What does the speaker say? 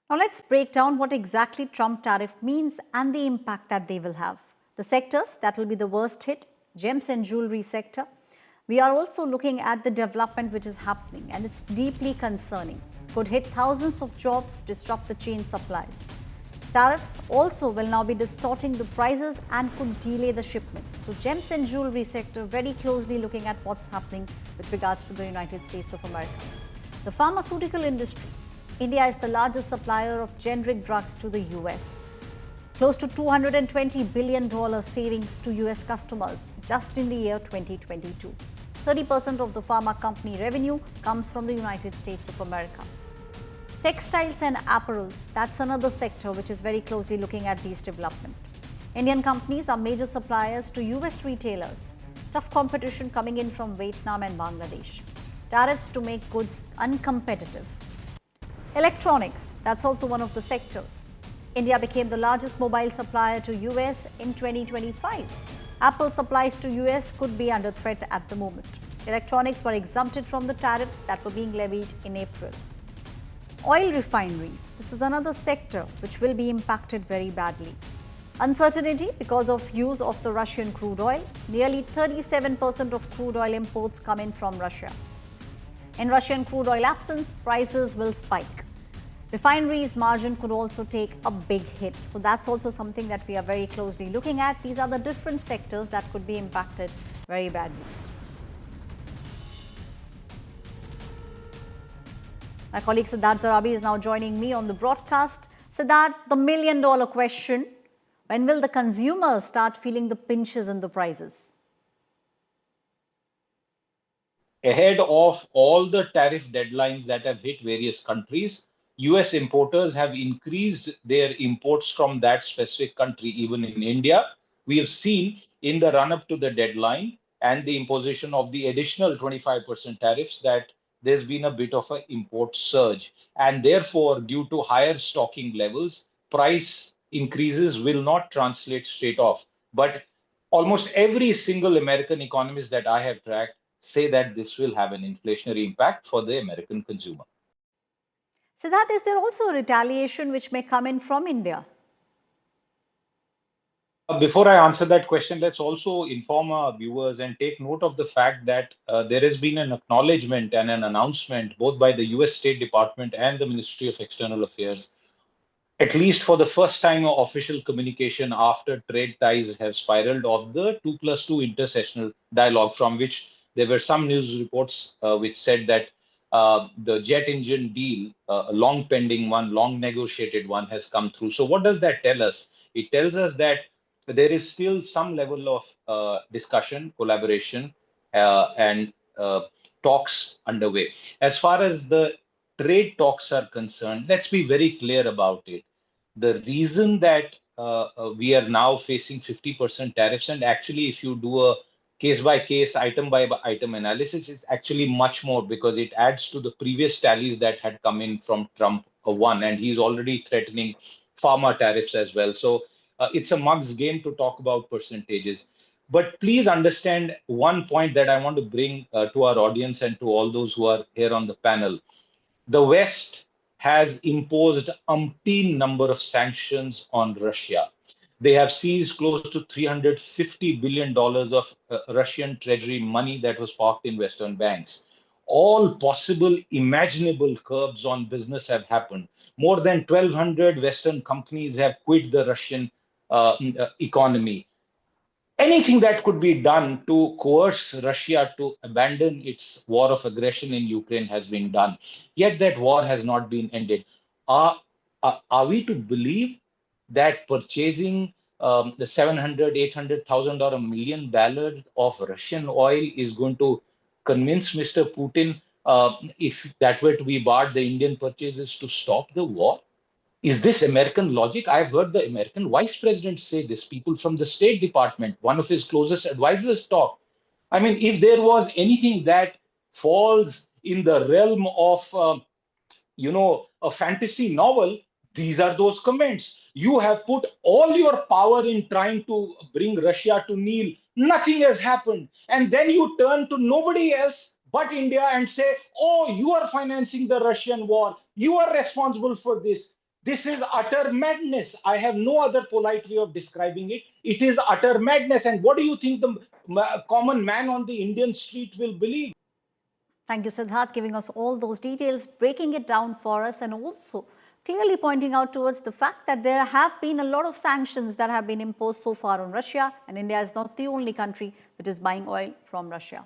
Now let's break down what exactly Trump tariff means and the impact that they will have. The sectors that will be the worst hit, gems and jewelry sector. We are also looking at the development which is happening, and it's deeply concerning. Could hit thousands of jobs, disrupt the chain supplies. Tariffs also will now be distorting the prices and could delay the shipments. So gems and jewelry sector very closely looking at what's happening with regards to the United States of America. The pharmaceutical industry. India is the largest supplier of generic drugs to the US. Close to $220 billion savings to US customers just in the year 2022. 30% of the pharma company revenue comes from the United States of America. Textiles and apparels, that's another sector which is very closely looking at these developments. Indian companies are major suppliers to US retailers. Tough competition coming in from Vietnam and Bangladesh. Tariffs to make goods uncompetitive. Electronics, that's also one of the sectors. India became the largest mobile supplier to US in 2025. Apple supplies to US could be under threat at the moment. Electronics were exempted from the tariffs that were being levied in April. Oil refineries, this is another sector which will be impacted very badly. Uncertainty because of use of the Russian crude oil. Nearly 37% of crude oil imports come in from Russia. In Russian crude oil absence, prices will spike. Refineries margin could also take a big hit. So that's also something that we are very closely looking at. These are the different sectors that could be impacted very badly. My colleague Siddharth Zarabi is now joining me on the broadcast. Siddharth, the million-dollar question, when will the consumers start feeling the pinches in the prices? Ahead of all the tariff deadlines that have hit various countries, US importers have increased their imports from that specific country, even in India. We have seen in the run up to the deadline and the imposition of the additional 25% tariffs that there's been a bit of an import surge. And therefore, due to higher stocking levels, price increases will not translate straight off. But almost every single American economist that I have tracked say that this will have an inflationary impact for the American consumer. Siddharth, is there also a retaliation which may come in from India? Before I answer that question, let's also inform our viewers and take note of the fact that there has been an acknowledgement and an announcement both by the US State Department and the Ministry of External Affairs, at least for the first time, official communication after trade ties have spiraled of the 2+2 intersessional dialogue, from which there were some news reports which said that the jet engine deal, a long pending one, long negotiated one, has come through. So, what does that tell us? It tells us that there is still some level of discussion, collaboration, and talks underway. As far as the trade talks are concerned, let's be very clear about it. The reason that we are now facing 50% tariffs, and actually, if you do a case by case, item by item analysis, is actually much more because it adds to the previous tallies that had come in from Trump one, and he's already threatening pharma tariffs as well. So it's a mug's game to talk about percentages. But please understand one point that I want to bring to our audience and to all those who are here on the panel. The West has imposed umpteen number of sanctions on Russia. They have seized close to $350 billion of Russian treasury money that was parked in Western banks. All possible imaginable curbs on business have happened. More than 1,200 Western companies have quit the Russian economy. Anything that could be done to coerce Russia to abandon its war of aggression in Ukraine has been done. Yet that war has not been ended. Are, are we to believe that purchasing the 700, 800,000 or a million barrels of Russian oil is going to convince Mr. Putin, if that were to be barred, the Indian purchases to stop the war? Is this American logic? I've heard the American vice president say this, people from the State Department, one of his closest advisors talk. I mean, if there was anything that falls in the realm of, a fantasy novel, these are those comments. You have put all your power in trying to bring Russia to kneel. Nothing has happened. And then you turn to nobody else but India and say, oh, you are financing the Russian war. You are responsible for this. This is utter madness. I have no other polite way of describing it. It is utter madness. And what do you think the common man on the Indian street will believe? Thank you, Siddharth, giving us all those details, breaking it down for us, and also clearly pointing out towards the fact that there have been a lot of sanctions that have been imposed so far on Russia, and India is not the only country which is buying oil from Russia.